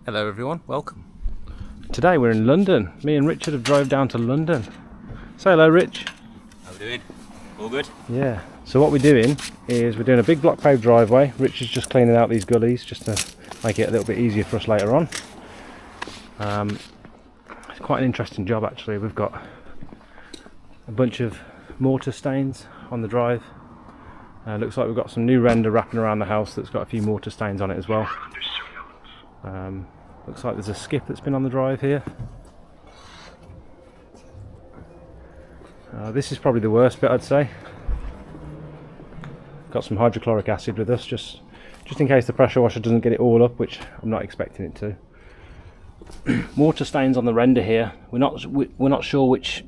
Hello everyone, welcome. Today we're in London. Me and Richard have drove down to London. Say hello, Rich. How we doing? All good? Yeah. So what we're doing is we're doing a big block paved driveway. Richard's just cleaning out these gullies just to make it a little bit easier for us later on. It's quite an interesting job actually. We've got a bunch of mortar stains on the drive. Looks like we've got some new render wrapping around the house that's got a few mortar stains on it as well. Looks like there's a skip that's been on the drive here. This is probably the worst bit, I'd say. Got some hydrochloric acid with us just in case the pressure washer doesn't get it all up, which I'm not expecting it to. Mortar stains on the render here. We're not sure which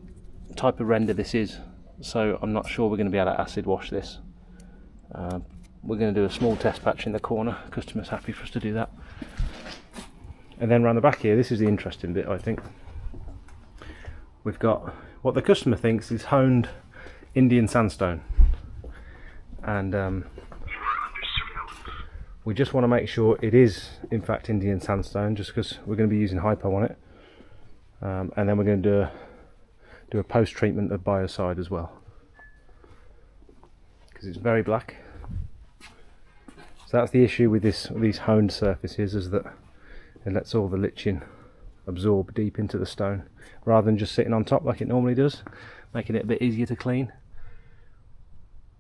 type of render this is, so I'm not sure we're going to be able to acid wash this. We're going to do a small test patch in the corner. Customer's happy for us to do that. And then around the back here, this is the interesting bit, I think. We've got what the customer thinks is honed Indian sandstone, and we just want to make sure it is in fact Indian sandstone, just because we're going to be using hypo on it, and then we're going to do a post treatment of biocide as well, because it's very black. So that's the issue with these honed surfaces, is that it lets all the litching absorb deep into the stone rather than just sitting on top like it normally does, making it a bit easier to clean.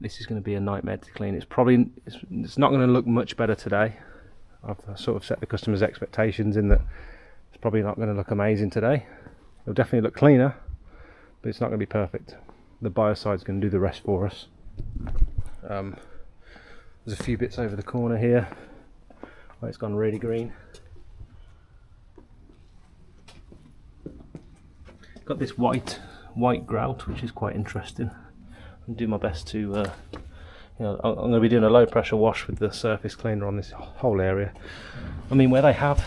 This is going to be a nightmare to clean. It's not going to look much better today. I've sort of set the customer's expectations in that it's probably not going to look amazing today. It'll definitely look cleaner, but it's not going to be perfect. The biocide's going to do the rest for us. There's a few bits over the corner here where it's gone really green. Got this white grout, which is quite interesting. I'll do my best to, I'm going to be doing a low pressure wash with the surface cleaner on this whole area. I mean, where they have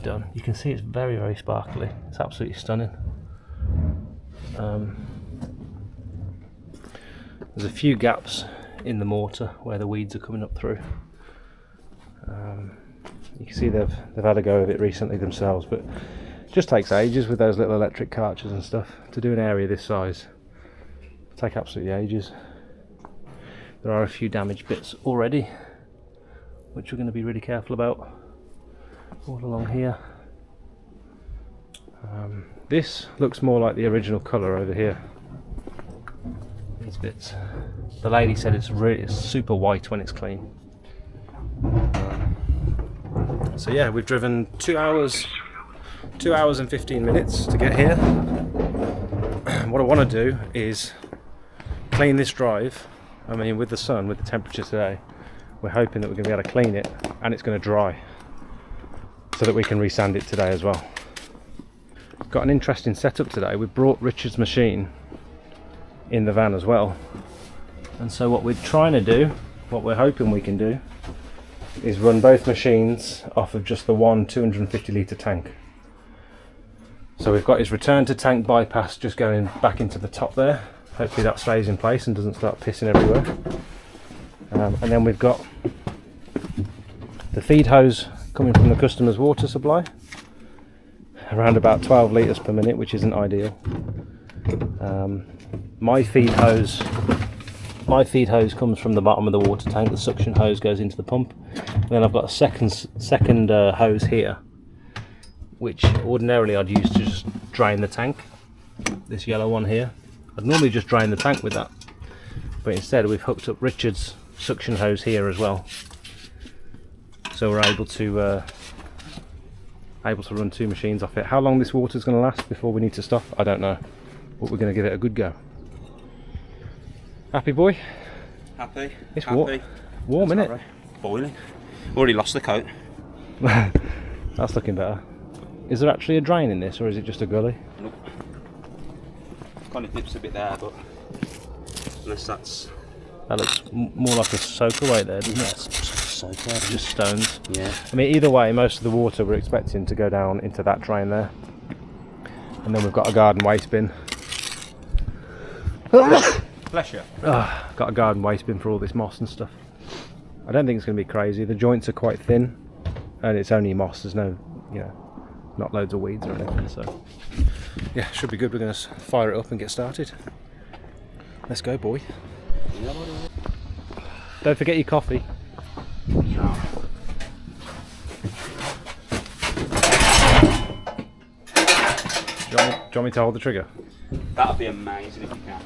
done, you can see it's very, very sparkly. It's absolutely stunning. There's a few gaps in the mortar where the weeds are coming up through. You can see they've had a go of it recently themselves, but it just takes ages with those little electric cartridges and stuff to do an area this size. It'll take absolutely ages. There are a few damaged bits already, which we're going to be really careful about all along here. This looks more like the original colour over here. These bits. The lady said it's super white when it's clean. So yeah, we've driven 2 hours and 15 minutes to get here. What I want to do is clean this drive. I mean, with the sun, with the temperature today, we're hoping that we're going to be able to clean it and it's going to dry so that we can resand it today as well. Got an interesting setup today. We brought Richard's machine in the van as well, and so what we're trying to do, what we're hoping we can do, is run both machines off of just the one 250 litre tank. So we've got his return to tank bypass just going back into the top there. Hopefully that stays in place and doesn't start pissing everywhere. And then we've got the feed hose coming from the customer's water supply, around about 12 litres per minute, which isn't ideal. My feed hose comes from the bottom of the water tank. The suction hose goes into the pump. And then I've got a second hose here, which ordinarily I'd use to just drain the tank. This yellow one here. I'd normally just drain the tank with that, but instead we've hooked up Richard's suction hose here as well. So we're able to run two machines off it. How long this water's going to last before we need to stop, I don't know, but we're going to give it a good go. Happy boy? Happy. It's happy. Warm, isn't it? Right. Boiling. Already lost the coat. That's looking better. Is there actually a drain in this, or is it just a gully? Nope. Kind of nips a bit there, but unless that's... That looks more like a soakaway there, doesn't it? Soakaway. Just stones. Yeah. I mean, either way, most of the water we're expecting to go down into that drain there. And then we've got a garden waste bin. Bless you. Got a garden waste bin for all this moss and stuff. I don't think it's going to be crazy. The joints are quite thin, and it's only moss. There's you know, not loads of weeds or anything. So yeah, should be good. We're going to fire it up and get started. Let's go, boy. Don't forget your coffee. No. Do you want me to hold the trigger? That'd be amazing if you can.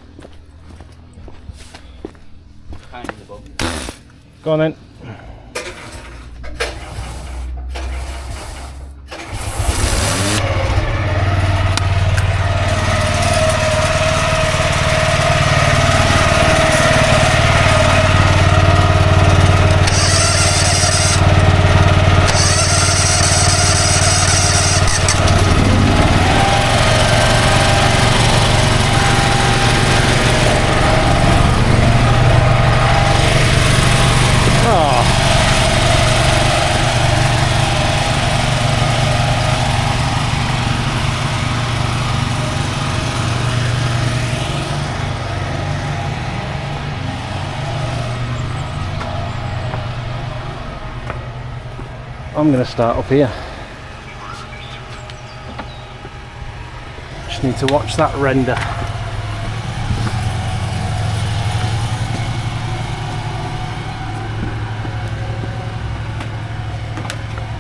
Pain in the bum. Go on then. I'm going to start up here. Just need to watch that render.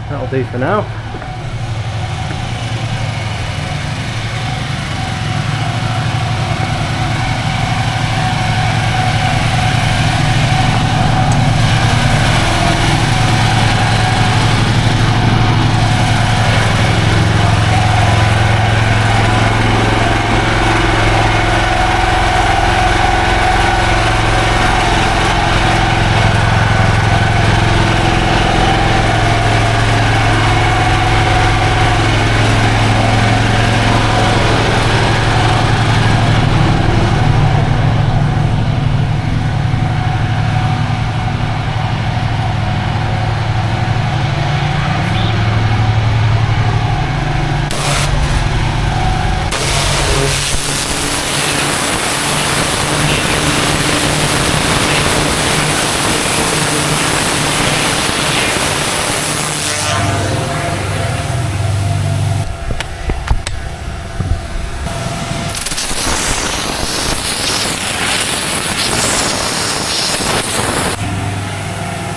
That'll do for now.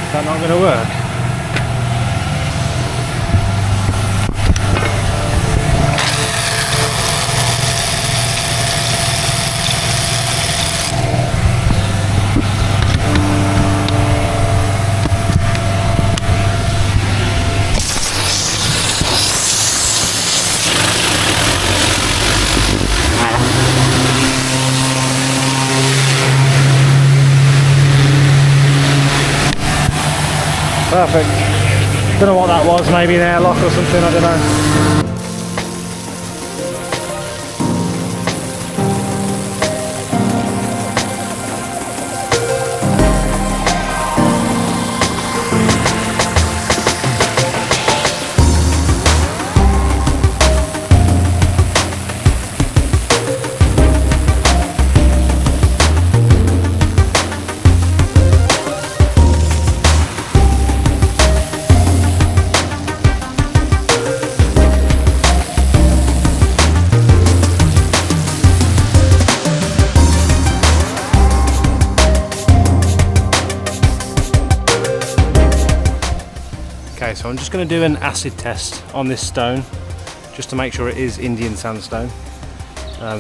Is that not going to work? Perfect. Don't know what that was, maybe an airlock or something, I don't know. Okay, so I'm just going to do an acid test on this stone just to make sure it is Indian sandstone.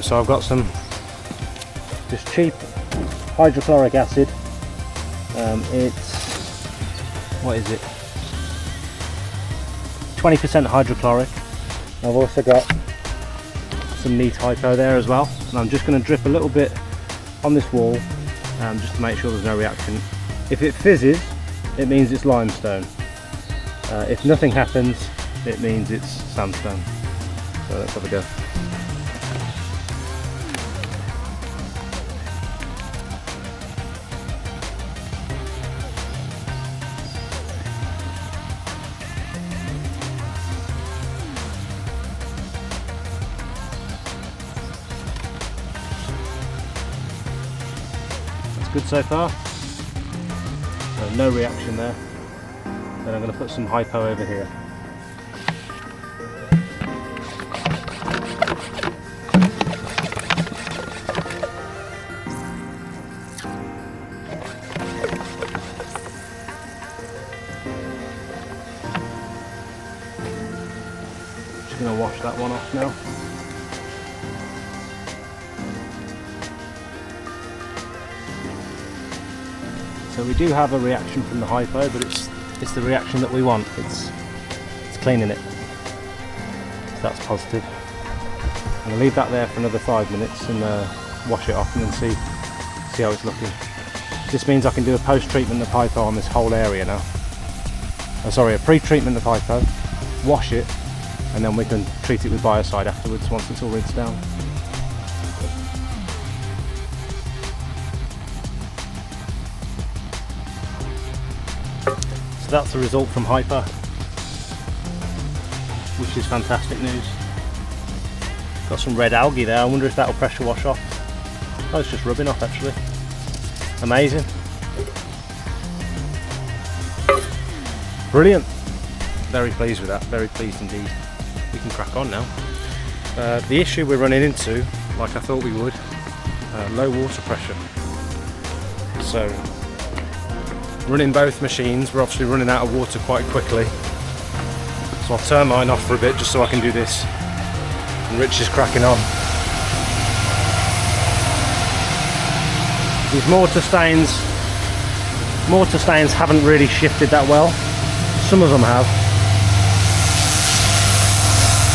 So I've got some just cheap hydrochloric acid. It's, what is it, 20% hydrochloric. I've also got some neat hypo there as well, and I'm just going to drip a little bit on this wall just to make sure there's no reaction. If it fizzes, it means it's limestone. If nothing happens, it means it's sandstone. So let's have a go. That's good so far. So no reaction there. Then I'm going to put some hypo over here. Just going to wash that one off now. So we do have a reaction from the hypo, but it's the reaction that we want. It's cleaning it. So that's positive. I'm going to leave that there for another 5 minutes and wash it off and then see how it's looking. This means I can do a post-treatment of hypo on this whole area now. Oh, sorry, a pre-treatment of hypo, wash it, and then we can treat it with biocide afterwards once it's all rinsed down. So that's the result from hypo, which is fantastic news. Got some red algae there. I wonder if that'll pressure wash off. Oh, it's just rubbing off actually. Amazing. Brilliant. Very pleased with that. Very pleased indeed. We can crack on now. The issue we're running into, like I thought we would, low water pressure. So running both machines, we're obviously running out of water quite quickly. So I'll turn mine off for a bit just so I can do this. And Rich is cracking on. These mortar stains haven't really shifted that well. Some of them have.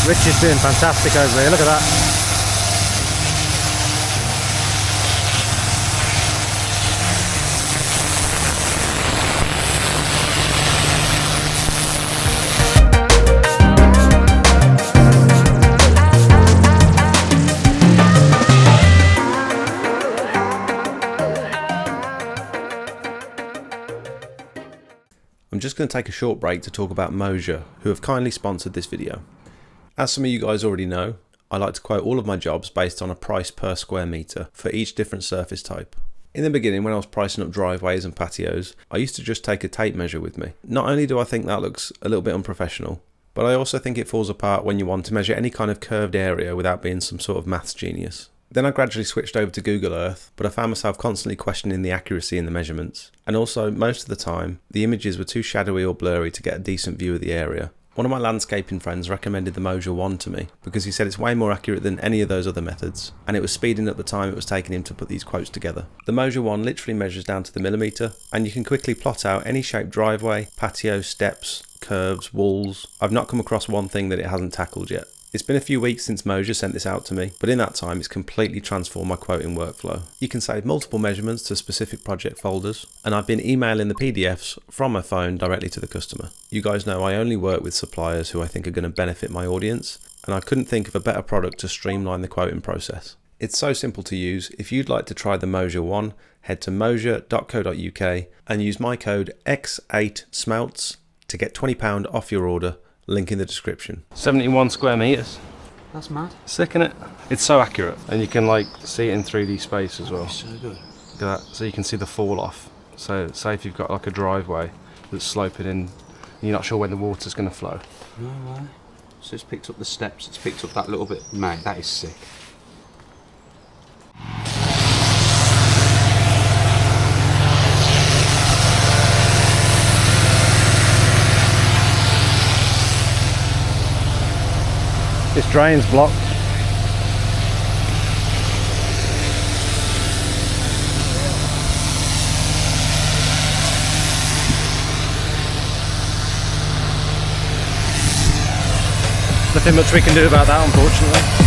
Rich is doing fantastic over there, look at that. I'm just going to take a short break to talk about Moja, who have kindly sponsored this video. As some of you guys already know, I like to quote all of my jobs based on a price per square metre for each different surface type. In the beginning, when I was pricing up driveways and patios, I used to just take a tape measure with me. Not only do I think that looks a little bit unprofessional, but I also think it falls apart when you want to measure any kind of curved area without being some sort of maths genius. Then I gradually switched over to Google Earth, but I found myself constantly questioning the accuracy in the measurements. And also, most of the time, the images were too shadowy or blurry to get a decent view of the area. One of my landscaping friends recommended the Moja 1 to me, because he said it's way more accurate than any of those other methods, and it was speeding up the time it was taking him to put these quotes together. The Moja 1 literally measures down to the millimetre, and you can quickly plot out any shaped driveway, patio, steps, curves, walls. I've not come across one thing that it hasn't tackled yet. It's been a few weeks since Moja sent this out to me, but in that time it's completely transformed my quoting workflow. You can save multiple measurements to specific project folders, and I've been emailing the PDFs from my phone directly to the customer. You guys know I only work with suppliers who I think are going to benefit my audience, and I couldn't think of a better product to streamline the quoting process. It's so simple to use. If you'd like to try the Moja 1, head to moja.co.uk and use my code X8SMELTS to get £20 off your order. Link in the description. 71 square meters. That's mad. Sick, innit? It's so accurate, and you can like see it in 3D space as well. It's so good. Look at that. So you can see the fall off. So say if you've got like a driveway that's sloping in, and you're not sure when the water's going to flow. No way. So it's picked up the steps. It's picked up that little bit. Mate, that is sick. This drain's blocked. Nothing much we can do about that, unfortunately.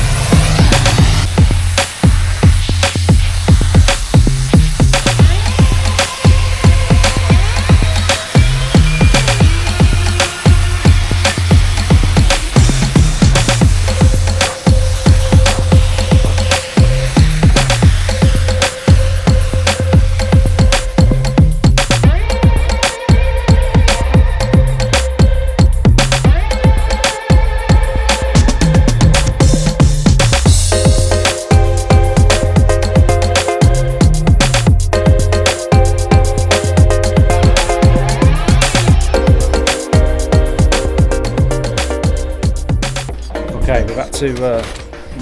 Okay, we've had to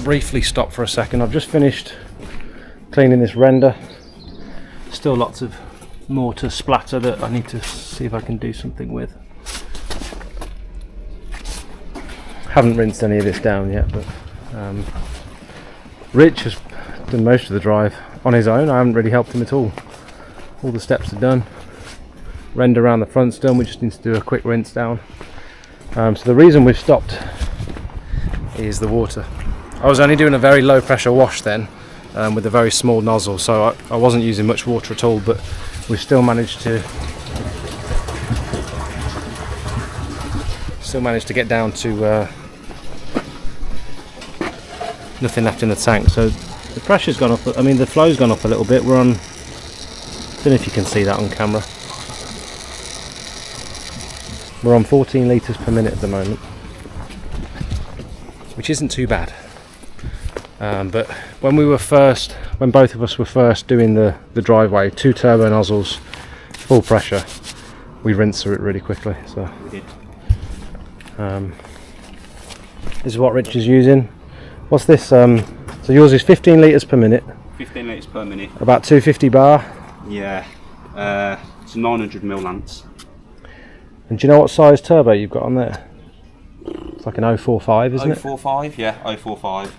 briefly stop for a second. I've just finished cleaning this render. Still lots of mortar splatter that I need to see if I can do something with. Haven't rinsed any of this down yet, but Rich has done most of the drive on his own. I haven't really helped him at all. All the steps are done. Render around the front's done. We just need to do a quick rinse down. So the reason we've stopped is the water. I was only doing a very low pressure wash then, with a very small nozzle, so I wasn't using much water at all, but we've still managed to get down to nothing left in the tank. So the pressure's gone up, I mean the flow's gone up a little bit. We're on, I don't know if you can see that on camera, we're on 14 litres per minute at the moment, which isn't too bad. But when both of us were first doing the driveway, 2 turbo nozzles, full pressure, we rinsed through it really quickly. So We did. this is what Rich is using. What's this? So yours is 15 litres per minute. 15 litres per minute. About 250 bar. Yeah. It's 900 mil Lance. And do you know what size turbo you've got on there? It's like an 045, isn't it? 045, yeah, 045.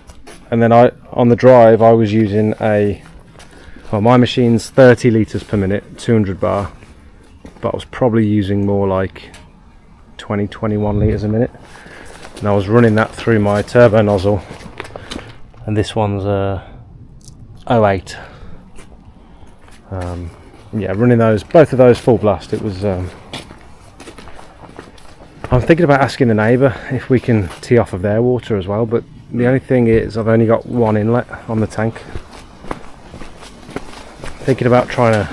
And then on the drive I was using my machine's 30 litres per minute, 200 bar, but I was probably using more like 20-21 litres a minute, and I was running that through my turbo nozzle, and this one's 08. Yeah, running both of those full blast. It was I'm thinking about asking the neighbour if we can tee off of their water as well, but the only thing is I've only got one inlet on the tank. Thinking about trying to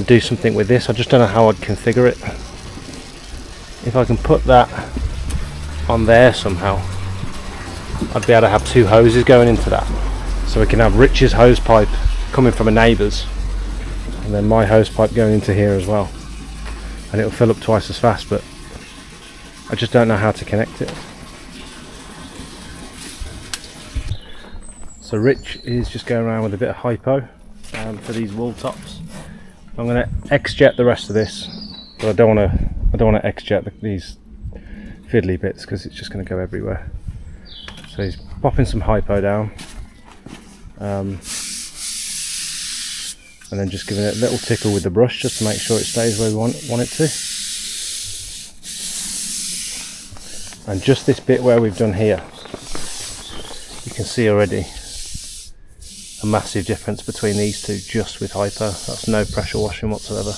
do something with this. I just don't know how I'd configure it. If I can put that on there somehow, I'd be able to have 2 hoses going into that, so we can have Rich's hose pipe coming from a neighbour's, and then my hose pipe going into here as well, and it'll fill up twice as fast, but I just don't know how to connect it. So Rich is just going around with a bit of hypo for these wall tops. I'm going to X-jet the rest of this, but I don't want to X-jet these fiddly bits because it's just going to go everywhere. So he's popping some hypo down, and then just giving it a little tickle with the brush just to make sure it stays where we want it to. And just this bit where we've done here, you can see already a massive difference between these two just with hypo. That's no pressure washing whatsoever.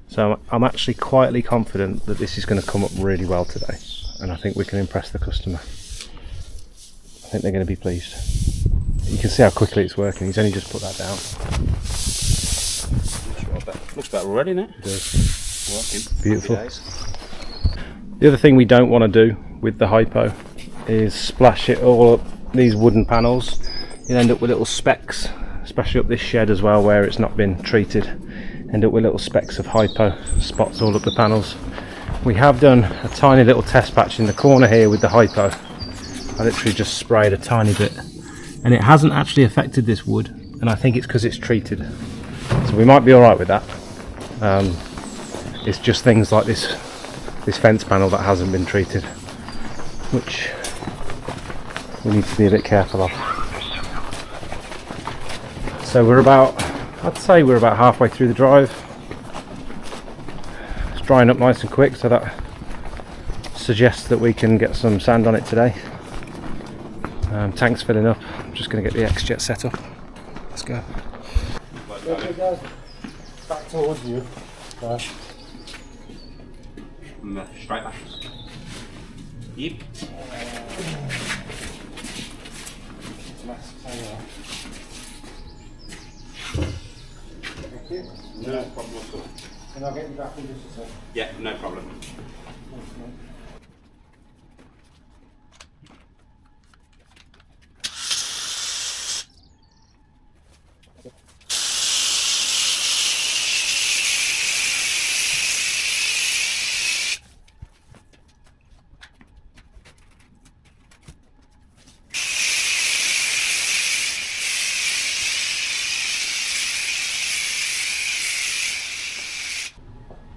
So I'm actually quietly confident that this is going to come up really well today, and I think we can impress the customer. I think they're going to be pleased. You can see how quickly it's working. He's only just put that down. Looks better already, doesn't it? It does. Working. Beautiful. The other thing we don't want to do with the hypo is splash it all up these wooden panels. You'll end up with little specks, especially up this shed as well where it's not been treated. End up with little specks of hypo spots all up the panels. We have done a tiny little test patch in the corner here with the hypo. I literally just sprayed a tiny bit, and it hasn't actually affected this wood, and I think it's because it's treated. So we might be alright with that. It's just things like this fence panel that hasn't been treated, which we need to be a bit careful of. So I'd say we're about halfway through the drive. It's drying up nice and quick, so that suggests that we can get some sand on it today. Tank's filling up. I'm just going to get the X-Jet set up. Let's go. Back towards you. Straight back. Yep. No problem at all. And I'll get you back in just a second. Yeah, no problem.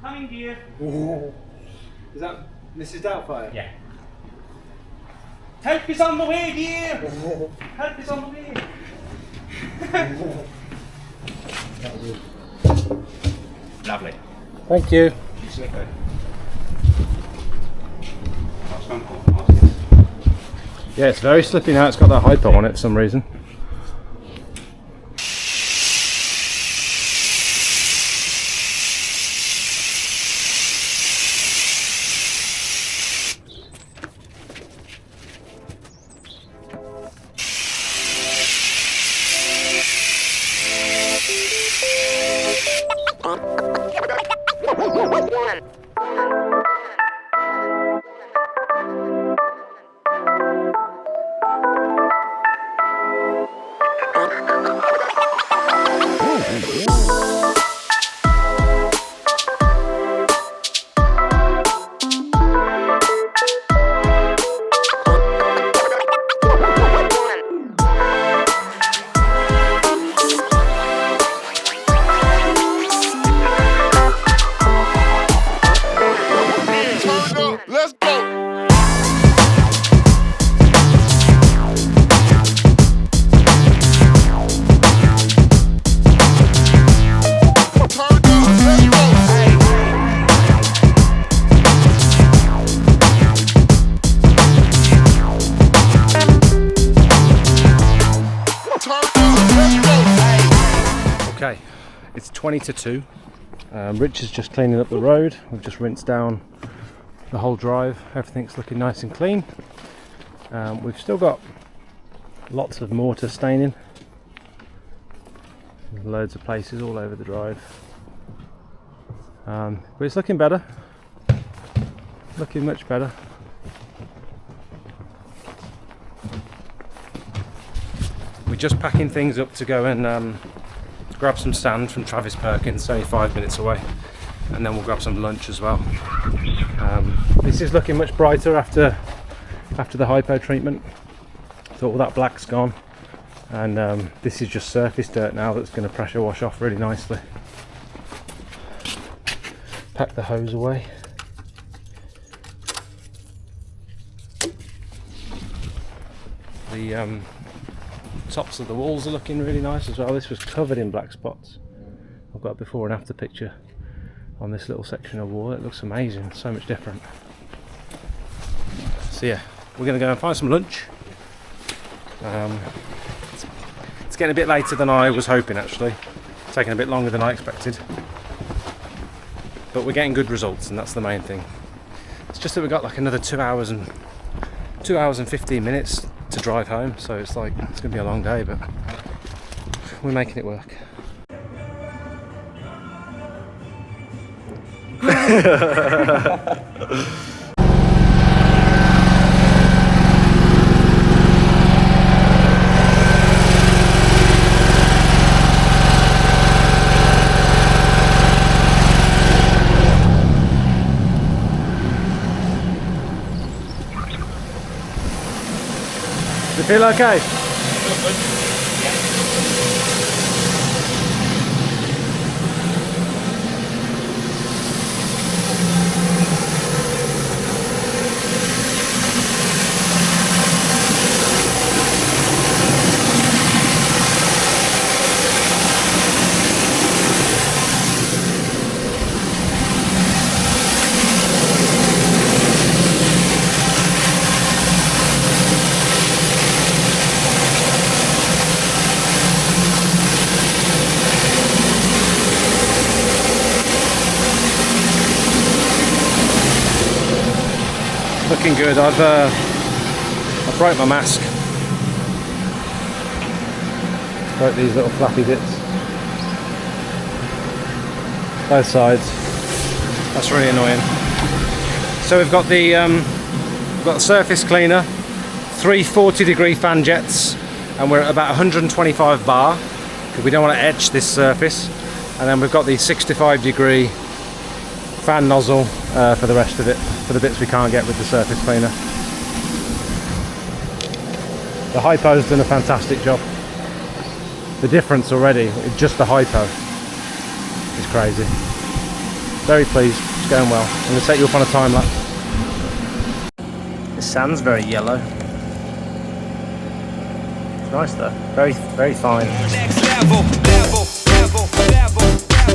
Coming gear. Is that Mrs. Doubtfire? Yeah. Help is on the way, dear! Help is on the way! Lovely. Thank you. Okay. Yeah, it's very slippy now. It's got that hypo on it for some reason. Okay, it's 20 to 2. Rich is just cleaning up the road. We've just rinsed down the whole drive. Everything's looking nice and clean. We've still got lots of mortar staining. There's loads of places all over the drive. But it's looking better. Looking much better. We're just packing things up to go and grab some sand from Travis Perkins, only 5 minutes away, and then we'll grab some lunch as well. This is looking much brighter after the hypo treatment. So all that black's gone, and this is just surface dirt now that's going to pressure wash off really nicely. Pack the hose away. The tops of the walls are looking really nice as well. This was covered in black spots. I've got a before and after picture on this little section of wall. It looks amazing, so much different. So yeah, we're going to go and find some lunch. It's getting a bit later than I was hoping, actually. It's taking a bit longer than I expected. But we're getting good results, and that's the main thing. It's just that we've got like another 2 hours and 15 minutes to drive home, so it's like it's gonna be a long day, but we're making it work. You feel okay? Looking good. I've broke my mask. Broke these little flappy bits. Both sides. That's really annoying. So we've got the surface cleaner, 3 40-degree fan jets, and we're at about 125 bar because we don't want to etch this surface. And then we've got the 65-degree fan nozzle for the rest of it, for the bits we can't get with the surface cleaner. The hypo's done a fantastic job. The difference already, just the hypo, is crazy. Very pleased, it's going well. I'm going to take you up on a time lapse. This sand's very yellow. nice though. Very, very fine. Next level, level, level, level, level,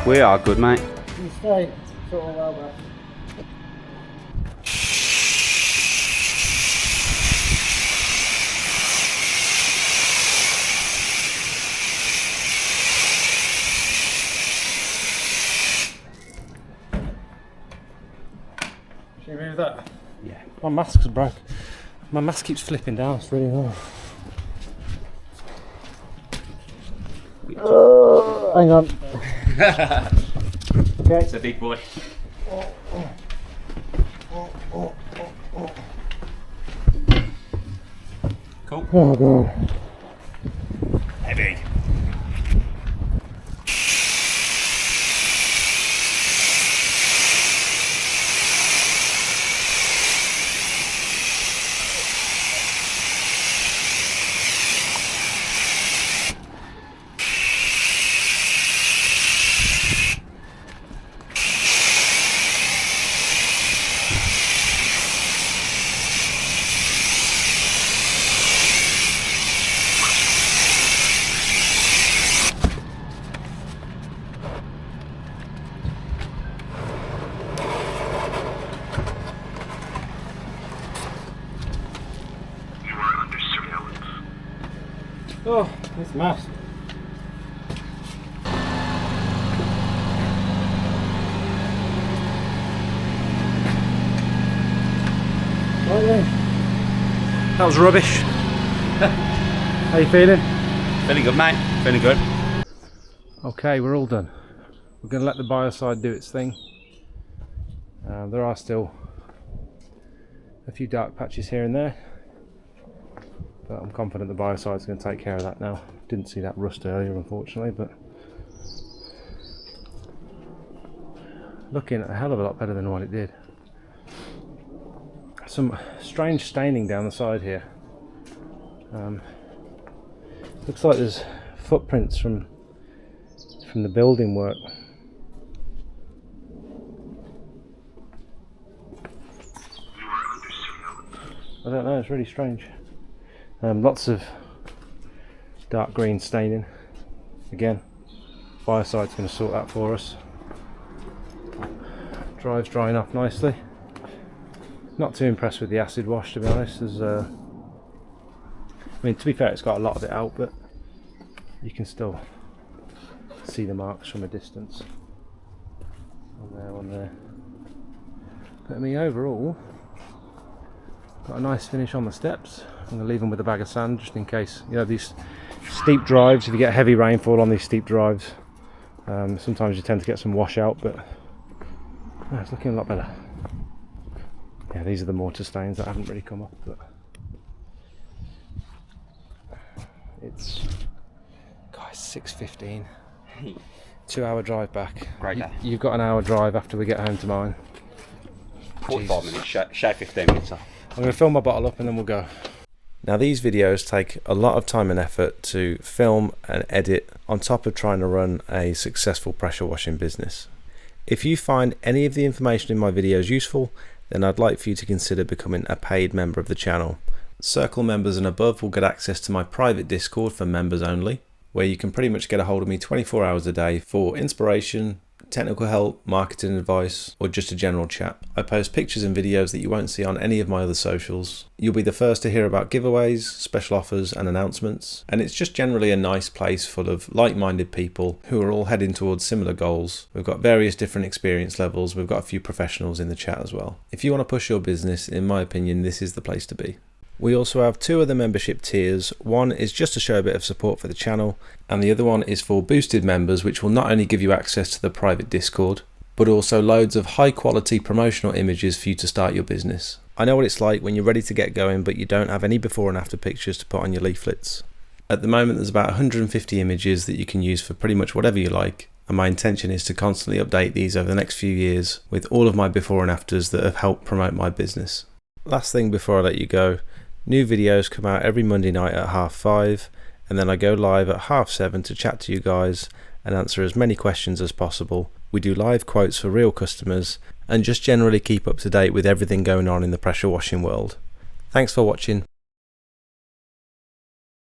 We are good, mate. You stay. Sort all well back. Should we move that? Yeah. My mask's broke. My mask keeps flipping down, it's really annoying. Hang on. Okay. It's a big boy. Cool. Oh god. Heavy. Oh, this mask. That was rubbish. How you feeling? Feeling good, mate. Feeling good. Okay, we're all done. We're going to let the biocide do its thing. There are still a few dark patches here and there, but I'm confident the biocide's going to take care of that now. Didn't see that rust earlier, unfortunately, but looking a hell of a lot better than what it did. Some strange staining down the side here. Looks like there's footprints from the building work. I don't know, it's really strange. Lots of dark green staining. Again, biocide's going to sort that for us. Drive's drying off nicely. Not too impressed with the acid wash, to be honest. I mean, to be fair, it's got a lot of it out, but you can still see the marks from a distance. On there. But I mean, overall, got a nice finish on the steps. I'm going to leave them with a bag of sand just in case. You know, these steep drives, if you get heavy rainfall on these steep drives, sometimes you tend to get some washout, but it's looking a lot better. Yeah, these are the mortar stains that haven't really come up, but it's, guys, 6:15. 2 hour drive back. Great day. You've got an hour drive after we get home to mine. 45 minutes, shave 15 minutes off. I'm going to fill my bottle up and then we'll go. Now these videos take a lot of time and effort to film and edit on top of trying to run a successful pressure washing business. If you find any of the information in my videos useful, then I'd like for you to consider becoming a paid member of the channel, Circle members and above will get access to my private Discord for members only, where you can pretty much get a hold of me 24 hours a day for inspiration, technical help, marketing advice, or just a general chat. I post pictures and videos that you won't see on any of my other socials. You'll be the first to hear about giveaways, special offers and announcements, and it's just generally a nice place full of like-minded people who are all heading towards similar goals. We've got various different experience levels, we've got a few professionals in the chat as well. If you want to push your business, in my opinion, this is the place to be. We also have two other membership tiers. One is just to show a bit of support for the channel, and the other one is for boosted members, which will not only give you access to the private Discord, but also loads of high quality promotional images for you to start your business. I know what it's like when you're ready to get going but you don't have any before and after pictures to put on your leaflets. At the moment there's about 150 images that you can use for pretty much whatever you like, and my intention is to constantly update these over the next few years with all of my before and afters that have helped promote my business. Last thing before I let you go, new videos come out every Monday night at 5:30, and then I go live at 7:30 to chat to you guys and answer as many questions as possible. We do live quotes for real customers and just generally keep up to date with everything going on in the pressure washing world. Thanks for watching.